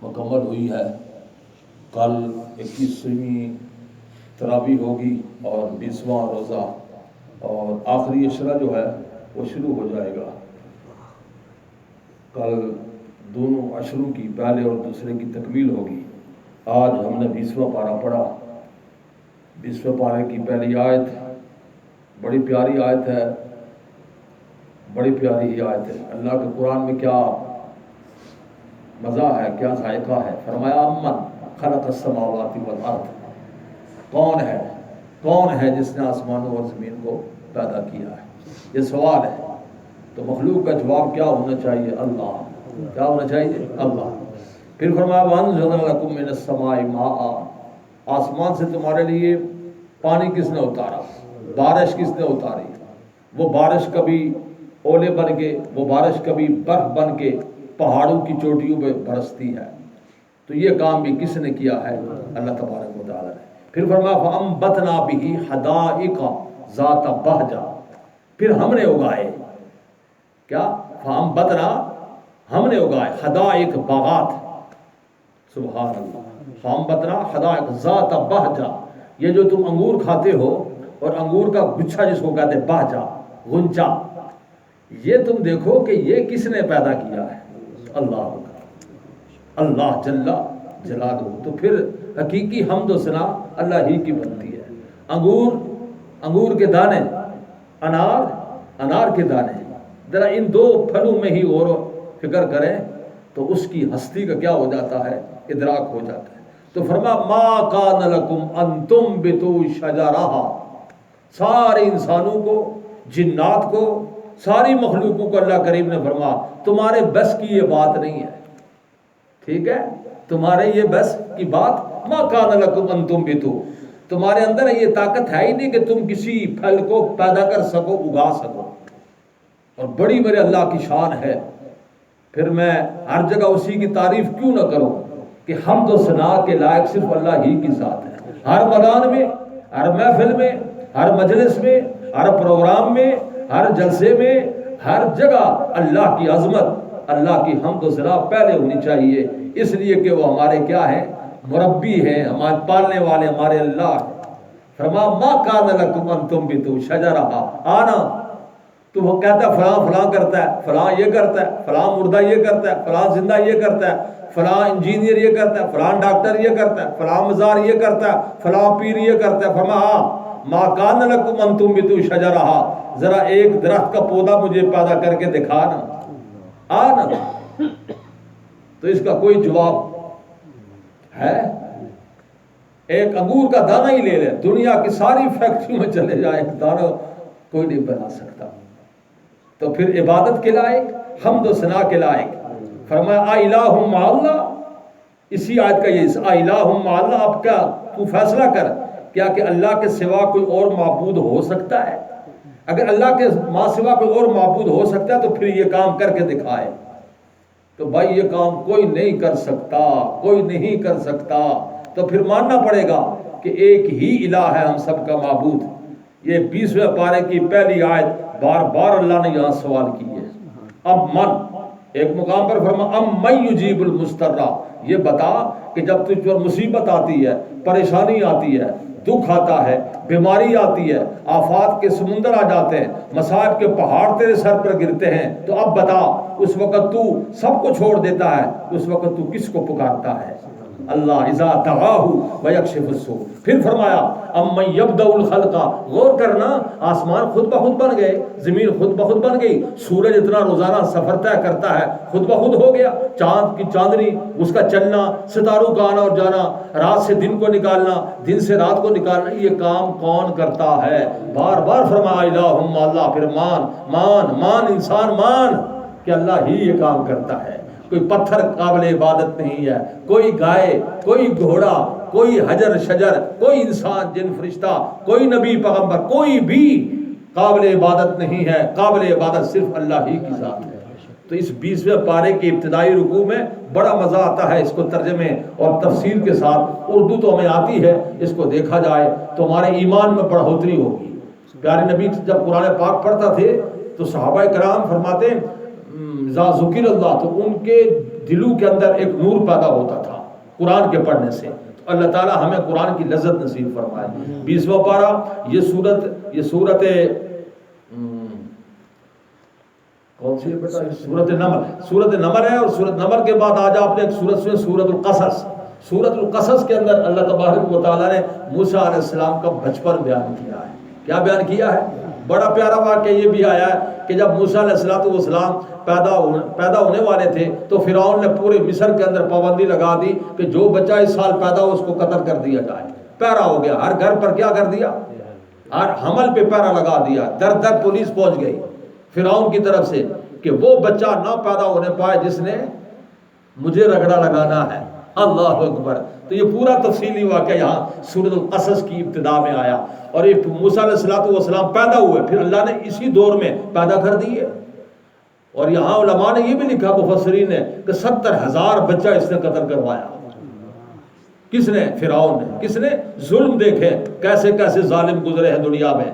مکمل ہوئی ہے. کل 21ویں تراویح ہوگی اور 20واں روزہ اور آخری عشرہ جو ہے وہ شروع ہو جائے گا. کل دونوں عشروں کی پہلے اور دوسرے کی تکمیل ہوگی. آج ہم نے 20واں پارہ پڑھا. 20ویں پارے کی پہلی آیت بڑی پیاری آیت ہے, بڑی پیاری ہی آیت ہے. اللہ کے قرآن میں کیا مزہ ہے, کیا ذائقہ ہے. فرمایا امن خلق السماوات والارض, کون ہے جس نے آسمانوں اور زمین کو پیدا کیا ہے. یہ سوال ہے. تو مخلوق کا جواب کیا ہونا چاہیے؟ اللہ. کیا ہونا چاہیے؟ اللہ. پھر فرمایا وَأَنزَلْنَا لَكُم مِّنَ السَّمَاءِ مَاءً, آسمان سے تمہارے لیے پانی کس نے اتارا, بارش کس نے اتاری. وہ بارش کبھی اولے بن کے, وہ بارش کبھی برف بن کے پہاڑوں کی چوٹیوں پہ برستی ہے. تو یہ کام بھی کس نے کیا ہے؟ اللہ تبارک و تعالی نے. پھر فرمایا فَأَنبَتْنَا بِهِ حَدَائِقَ ذَاتَ بَہْجَةٍ, پھر ہم نے اگائے. کیا؟ فَأَنبَتْنَا, ہم نے اگائے حدائق باغات. سبحان اللہ. فَأَنبَتْنَا حدائق ذَاتَ بَہْجَةٍ, یہ جو تم انگور کھاتے ہو اور انگور کا گچھا جس کو کہتے ہیں بہجہ, غنچہ, یہ تم دیکھو کہ یہ کس نے پیدا کیا ہے؟ اللہ. اللہ جل جلالہ. تو پھر حقیقی حمد و ثنا اللہ ہی کی بنتی ہے. انگور کے دانے, انار کے دانے, ذرا ان دو پھلوں میں ہی غور و فکر کریں تو اس کی ہستی کا کیا ہو جاتا ہے, ادراک ہو جاتا ہے. تو فرما ما کان لکم ان تنبتوا شجرہا, سارے انسانوں کو, جنات کو, ساری مخلوقوں کو اللہ کریم نے فرما تمہارے بس کی یہ بات نہیں ہے. ٹھیک ہے, تمہارے یہ بس کی بات, ما کان لکم ان تنبتوا, تمہارے اندر یہ طاقت ہے ہی نہیں کہ تم کسی پھل کو پیدا کر سکو, اگا سکو. اور بڑی میرے اللہ کی شان ہے. پھر میں ہر جگہ اسی کی تعریف کیوں نہ کروں کہ حمد و ثنا کے لائق صرف اللہ ہی کی ذات ہے. ہر میدان میں, ہر محفل میں, ہر مجلس میں, ہر پروگرام میں, ہر جلسے میں, ہر جگہ اللہ کی عظمت, اللہ کی حمد و ثنا پہلے ہونی چاہیے. اس لیے کہ وہ ہمارے کیا ہیں؟ مربی ہیں, ہمارے پالنے والے ہمارے اللہ ہیں. فرما ما کان لکم ان تنبتوا شجرہا, آنا تو وہ کہتا ہے فلاں فلاں کرتا ہے, فلاں یہ کرتا ہے, فلاں مردہ یہ کرتا ہے, فلاں زندہ یہ کرتا ہے, فلاں انجینئر یہ کرتا ہے, فلاں ڈاکٹر یہ کرتا ہے, فلاں مزار یہ کرتا ہے, فلاں پیر یہ کرتا ہے. فرما ما کان لکم ان تنبتوا شجرہا, ذرا ایک درخت کا پودا مجھے پیدا کر کے دکھا نا, آنا. تو اس کا کوئی جواب ہے؟ ایک انگور کا دانہ ہی لے لے, دنیا کی ساری فیکٹریوں میں چلے جائے, ایک دانہ کوئی نہیں بنا سکتا. تو پھر عبادت کے لائق, حمد و ثنا کے لائق. فرمایا الہ مع اللہ, اسی آیت کا یہ الہ مع اللہ. اب کیا تو فیصلہ کر, کیا کہ اللہ کے سوا کوئی اور معبود ہو سکتا ہے؟ اگر اللہ کے ماں سوا کوئی اور معبود ہو سکتا ہے تو پھر یہ کام کر کے دکھائے. تو بھائی یہ کام کوئی نہیں کر سکتا, کوئی نہیں کر سکتا. تو پھر ماننا پڑے گا کہ ایک ہی الہ ہے ہم سب کا معبود. یہ 20ویں پارے کی پہلی آیت بار بار اللہ نے یہاں سوال کی ہے. اب من, ایک مقام پر فرما ام من یجیب المضطر, یہ بتا کہ جب تجھ پر مصیبت آتی ہے, پریشانی آتی ہے, دکھ آتا ہے, بیماری آتی ہے, آفات کے سمندر آ جاتے ہیں, مصائب کے پہاڑ تیرے سر پر گرتے ہیں, تو اب بتا اس وقت تو سب کو چھوڑ دیتا ہے, اس وقت تو کس کو پکارتا ہے؟ اللہ اذا دعاہ ویکشف السوء. پھر فرمایا امن یبدأ الخلق, غور کرنا, آسمان خود بخود بن گئے, زمین خود بخود بن گئی, سورج اتنا روزانہ سفر طے کرتا ہے خود بخود ہو گیا, چاند کی چاندنی اس کا چلنا, ستاروں کا آنا اور جانا, رات سے دن کو نکالنا, دن سے رات کو نکالنا, یہ کام کون کرتا ہے؟ بار بار فرمایا الہم اللہ. پھر مان انسان مان کہ اللہ ہی یہ کام کرتا ہے. کوئی پتھر قابل عبادت نہیں ہے, کوئی گائے, کوئی گھوڑا, کوئی حجر شجر, کوئی انسان جن فرشتہ, کوئی نبی پیغمبر, کوئی بھی قابل عبادت نہیں ہے. قابل عبادت صرف اللہ ہی کی ذات ہے. تو اس 20ویں پارے کے ابتدائی رکوع میں بڑا مزہ آتا ہے اس کو ترجمے اور تفسیر کے ساتھ. اردو تو ہمیں آتی ہے, اس کو دیکھا جائے تو ہمارے ایمان میں بڑھوتری ہوگی. پیارے نبی جب قرآن پاک پڑھتا تھے تو صحابہ کرام فرماتے ذا ذکر اللہ, تو ان کے دلوں کے اندر ایک نور پیدا ہوتا تھا قرآن کے پڑھنے سے. تو اللہ تعالیٰ ہمیں قرآن کی لذت نصیب فرمائے. 20واں پارہ یہ سورت کون سی ہے بیٹا؟ سورت نمل ہے. اور سورت نمل کے بعد آج آپ نے ایک سورت سنی سورت القصص. سورت القصص کے اندر اللہ تبارک و تعالیٰ نے موسیٰ علیہ السلام کا بچپن بیان کیا ہے. کیا بیان کیا ہے؟ بڑا پیارا واقعہ یہ بھی آیا ہے کہ جب موسیٰ علیہ السلام پیدا ہونے والے تھے تو فرعون نے پورے مصر کے اندر پابندی لگا دی کہ جو بچہ اس سال پیدا ہو اس کو قتل کر دیا جائے. پیرا ہو گیا ہر گھر پر. کیا کر دیا؟ ہر حمل پہ پیرا لگا دیا. در در پولیس پہنچ گئی فرعون کی طرف سے کہ وہ بچہ نہ پیدا ہونے پائے جس نے مجھے رگڑا لگانا ہے. اللہ اکبر. تو یہ پورا تفصیلی واقعہ یہاں سورۃ القصص کی ابتدا میں آیا. اور یہ موسیٰ علیہ السلام پیدا ہوئے پھر اللہ نے اسی دور میں پیدا کر دیے. اور یہاں علماء نے یہ بھی لکھا مفسرین نے کہ 70,000 بچہ اس نے قتل کروایا. کس نے؟ فرعون نے. کس نے؟ ظلم. دیکھیں کیسے کیسے ظالم گزرے ہیں دنیا میں.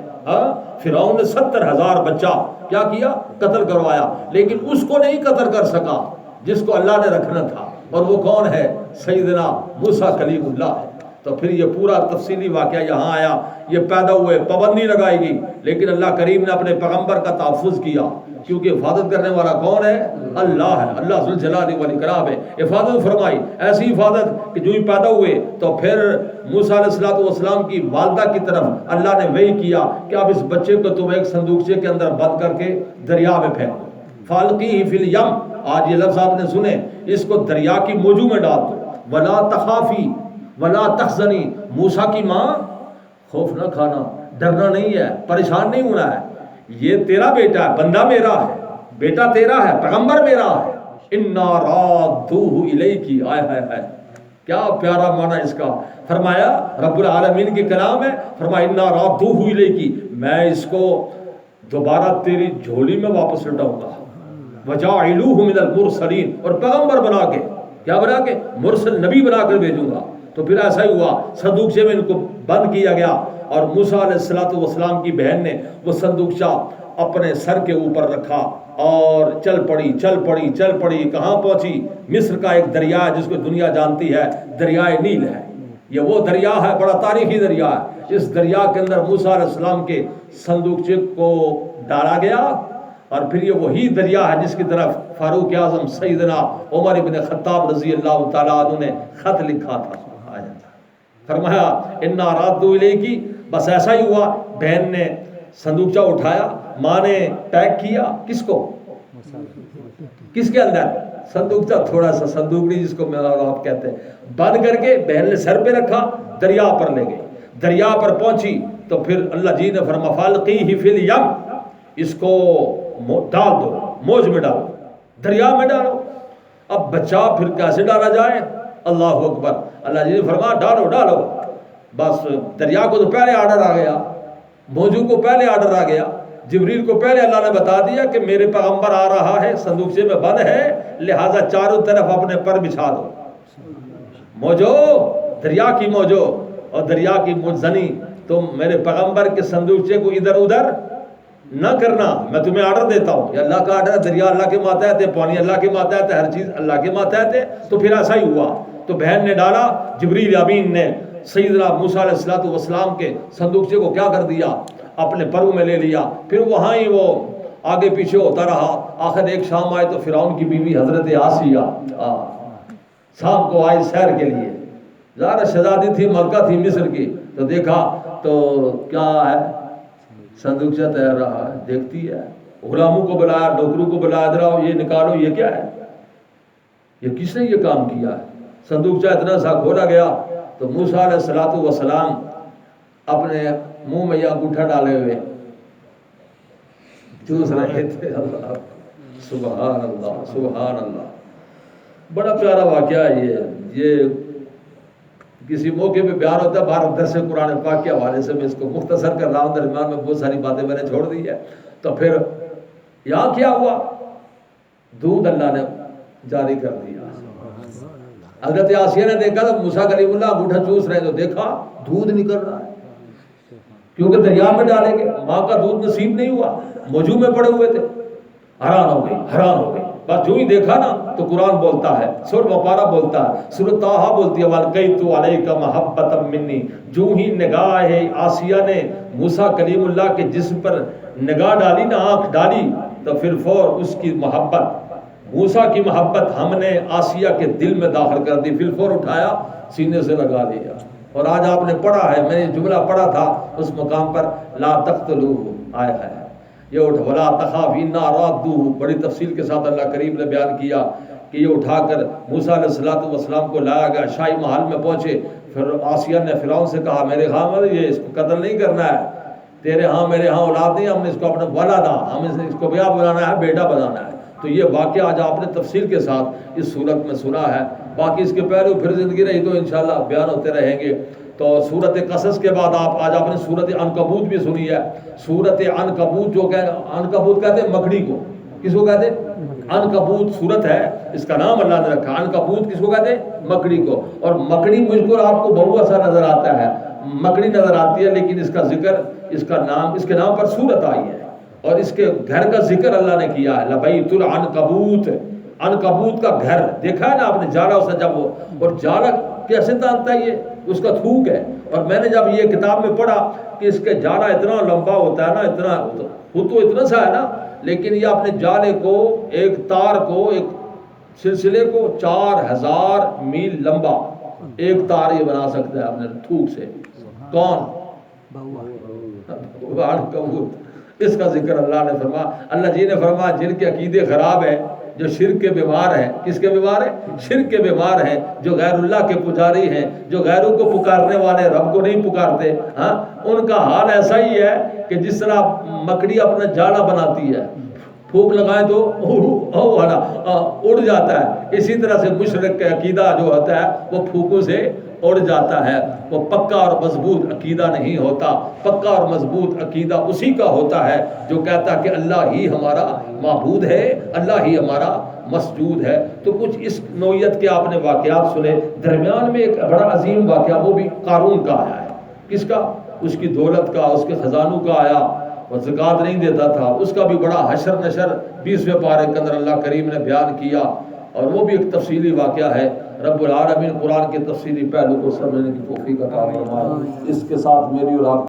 فرعون نے 70,000 بچہ کیا کیا؟ قتل کروایا. لیکن اس کو نہیں قتل کر سکا جس کو اللہ نے رکھنا تھا. اور وہ کون ہے؟ سیدنا موسیٰ کلیم اللہ ہے. تو پھر یہ پورا تفصیلی واقعہ یہاں آیا. یہ پیدا ہوئے پابندی لگائی گئی لیکن اللہ کریم نے اپنے پیغمبر کا تحفظ کیا کیونکہ حفاظت کرنے والا کون ہے؟ اللہ ہے. اللہ ذوالجلال والاکرام ہے. حفاظت فرمائی. ایسی حفاظت کہ جو ہی پیدا ہوئے تو پھر موسیٰ علیہ السلام کی والدہ کی طرف اللہ نے وحی کیا کہ اب اس بچے کو تم ایک صندوقچے کے اندر بند کر کے دریا میں پھینکو. فالقیہ فی الیم. آج یہ لفظ آپ نے سنے. اس کو دریا کی موجو میں ڈال دو. ولا تخافی ولا تحزنی. موسیٰ کی ماں خوف نہ کھانا, ڈرنا نہیں ہے, پریشان نہیں ہونا ہے. یہ تیرا بیٹا ہے, بندہ میرا ہے, بیٹا تیرا ہے, پیغمبر میرا ہے. انا رادوہ الیکی. آئے ہائے ہائے کیا پیارا معنی اس کا. فرمایا رب العالمین کی کلام ہے. فرمایا انا رادوہ الیکی. میں اس کو دوبارہ تیری جھولی میں واپس لٹاؤں گا. وجاعلوہ من المرسلین. اور پیغمبر بنا کے, کیا بنا کے؟ مرسل, نبی بنا کر بھیجوں گا. تو پھر ایسا ہی ہوا. صندوقچے میں ان کو بند کیا گیا اور موسیٰ علیہ السلام کی بہن نے وہ صندوقچہ اپنے سر کے اوپر رکھا اور چل پڑی. کہاں پہنچی؟ مصر کا ایک دریا ہے جس کو دنیا جانتی ہے, دریائے نیل ہے. یہ وہ دریا ہے, بڑا تاریخی دریا ہے. اس دریا کے اندر موسیٰ علیہ السلام کے صندوقچے کو ڈالا گیا. اور پھر یہ وہی دریا ہے جس کی طرف فاروق اعظم سیدنا عمر بن خطاب رضی اللہ تعالیٰ عنہ نے خط لکھا تھا. فرمایا انا رادو الیکی. بس ایسا ہی ہوا. بہن نے صندوقچہ اٹھایا, ماں نے پیک کیا. کس کو؟ کس کے اندر؟ صندوقچہ, تھوڑا سا صندوقڑی جس کو میں اور آپ کہتے ہیں, بند کر کے بہن نے سر پہ رکھا, دریا پر لے گئی. دریا پر پہنچی تو پھر اللہ جی نے فرمایا فالقیہ فی الیم. اس کو ڈال دو, موج میں ڈالو, دریا میں ڈالو. اب بچہ پھر کیسے ڈالا جائے؟ اللہ اکبر. اللہ جی نے فرمایا ڈالو. بس دریا کو تو پہلے آرڈر آ گیا, موجو کو پہلے آرڈر آ گیا, جبریل کو پہلے اللہ نے بتا دیا کہ میرے پیغمبر آ رہا ہے, صندوقچے میں بند ہے, لہٰذا چاروں طرف اپنے پر بچھا دو. موجو, دریا کی موجو اور دریا کی موجزنی, تم میرے پیغمبر کے صندوقچے کو ادھر ادھر نہ کرنا, میں تمہیں آرڈر دیتا ہوں. یہ اللہ کا آرڈر ہے. دریا اللہ کے ماتحت ہے, پانی اللہ کے ماتحت ہے, ہر چیز اللہ کے ماتحت ہے. تو پھر ایسا ہی ہوا. تو بہن نے ڈالا, جبریل امین نے سیدنا موسیٰ علیہ السلام کے صندوقچے کو کیا کر دیا؟ اپنے پروں میں لے لیا. پھر وہاں ہی وہ آگے پیچھے ہوتا رہا. آخر ایک شام آئے تو فرعون کی بیوی حضرت آسیہ شام کو آئی سیر کے لیے. ظاہر شہزادی تھی, ملکہ تھی مصر کی. تو دیکھا تو کیا ہے, صندوقچہ تیر رہا ہے. دیکھتی ہے, غلاموں کو بلایا, نوکروں کو بلایا, ادھر یہ نکالو, یہ کیا ہے, یہ کس نے یہ کام کیا ہے؟ صندوقچہ اتنا سا کھولا گیا تو موسیٰ علیہ السلام اپنے منہ میں یہ انگوٹھا ڈالے ہوئے چوس رہے تھے. اللہ سبحان اللہ سبحان اللہ. بڑا پیارا واقعہ ہے یہ کسی موقع پہ بیان ہوتا ہے. بھارت درس قرآن پاک کے حوالے سے میں اس کو مختصر کر رہا ہوں, درمیان میں بہت ساری باتیں میں نے چھوڑ دی ہے. تو پھر یہاں کیا ہوا؟ دودھ اللہ نے جاری کر دیا. حضرت آسیہ نے دیکھا تو موسیٰ کلیم اللہ انگوٹھا چوس رہے, تو دیکھا دودھ نکل رہا ہے, کیونکہ دریا میں ڈالیں گے. ماں کا دودھ نصیب نہیں ہوا, موجو میں پڑے ہوئے تھے. حیران ہو گئی. بس جو ہی دیکھا نا تو قرآن بولتا ہے، سورۃ بقرہ بولتا ہے، سورۃ طٰہٰ بولتی ہے وَأَلْقَيْتُ عَلَيْكَ مَحَبَّةً مِّنِّي، جو ہی نگاہ آسیہ نے موسیٰ کلیم اللہ کے جسم پر نگاہ ڈالی نا، آنکھ ڈالی، تو پھر فور اس کی محبت، موسیٰ کی محبت ہم نے آسیہ کے دل میں داخل کر دی، پھر فور اٹھایا سینے سے لگا لیا۔ اور آج آپ نے پڑھا ہے، میں نے جملہ پڑھا تھا اس مقام پر، لا تقتلوہ آیا ہے، یہ اٹھ ولا تخافی انا رادوہ، بڑی تفصیل کے ساتھ اللہ کریم نے بیان کیا کہ یہ اٹھا کر موسیٰ علیہ السلام کو لایا گیا، شاہی محل میں پہنچے، پھر آسیہ نے فرعون سے کہا میرے خامد یہ اس کو قتل نہیں کرنا ہے، تیرے ہاں میرے ہاں اولاد نہیں، ہم نے اس کو اپنا ولدا، ہم اس کو کیا بنانا ہے، بیٹا بنانا ہے۔ تو یہ واقعہ آج آپ نے تفصیل کے ساتھ اس صورت میں سنا ہے، باقی اس کے پہلو پھر زندگی رہی تو انشاءاللہ بیان ہوتے رہیں گے۔ تو سورت قصص کے بعد آج آپ نے سورت عنکبوت بھی سنی ہے۔ سورت عنکبوت جو عنکبوت کہتے ہیں مکڑی کو، کس کو کہتے ہیں؟ عنکبوت سورت ہے، اس کا نام اللہ نے رکھا، عنکبوت کس کو کہتے ہیں؟ مکڑی کو۔ اور مکڑی مجھ کو آپ کو بہوا سا نظر آتا ہے، مکڑی نظر آتی ہے، لیکن اس کا ذکر، اس کا نام، اس کے نام پر سورت آئی ہے اور اس کے گھر کا ذکر اللہ نے کیا ہے، لبیت العنکبوت، عنکبوت کا گھر دیکھا ہے نا آپ نے، جالا اس نے جب وہ، اور جالا کیسے تانتا ہے، یہ اس کا تھوک ہے۔ اور میں نے جب یہ کتاب میں پڑھا کہ اس کے جالا اتنا لمبا ہوتا ہے نا، اتنا خود تو اتنا سا ہے نا، لیکن یہ اپنے جالے کو، ایک تار کو، ایک سلسلے کو 4000 میل لمبا ایک تار یہ بنا سکتا ہے اپنے تھوک سے۔ کون؟ عنکبوت۔ اس کا ذکر اللہ نے فرمایا، اللہ جی نے فرمایا جن کے عقیدے خراب ہیں، جو شرک کے بیمار ہیں، کس کے بیمار ہیں؟ شرک کے بیمار ہیں، جو غیر اللہ کے پجاری ہیں، جو غیروں کو پکارنے والے رب کو نہیں پکارتے، ہاں، ان کا حال ایسا ہی ہے کہ جس طرح مکڑی اپنا جالا بناتی ہے، پھونک لگائیں تو اڑ جاتا ہے، اسی طرح سے مشرک کا عقیدہ جو ہوتا ہے وہ پھونکوں سے اڑ جاتا ہے، وہ پکا اور مضبوط عقیدہ نہیں ہوتا۔ پکا اور مضبوط عقیدہ اسی کا ہوتا ہے جو کہتا کہ اللہ ہی ہمارا معبود ہے، اللہ ہی ہمارا مسجود ہے۔ تو کچھ اس نوعیت کے آپ نے واقعات سنے۔ درمیان میں ایک بڑا عظیم واقعہ وہ بھی قارون کا آیا ہے۔ کس کا؟ اس کی دولت کا، اس کے خزانوں کا آیا، اور زکوٰۃ نہیں دیتا تھا، اس کا بھی بڑا حشر نشر 20ویں پارے کے اندر اللہ کریم نے بیان کیا، اور وہ بھی ایک تفصیلی واقعہ ہے۔ رب العالمین قرآن کے تفصیلی پہلو کو سمجھنے کی توفیق عطا فرمائے۔ اس کے ساتھ میری اور آپ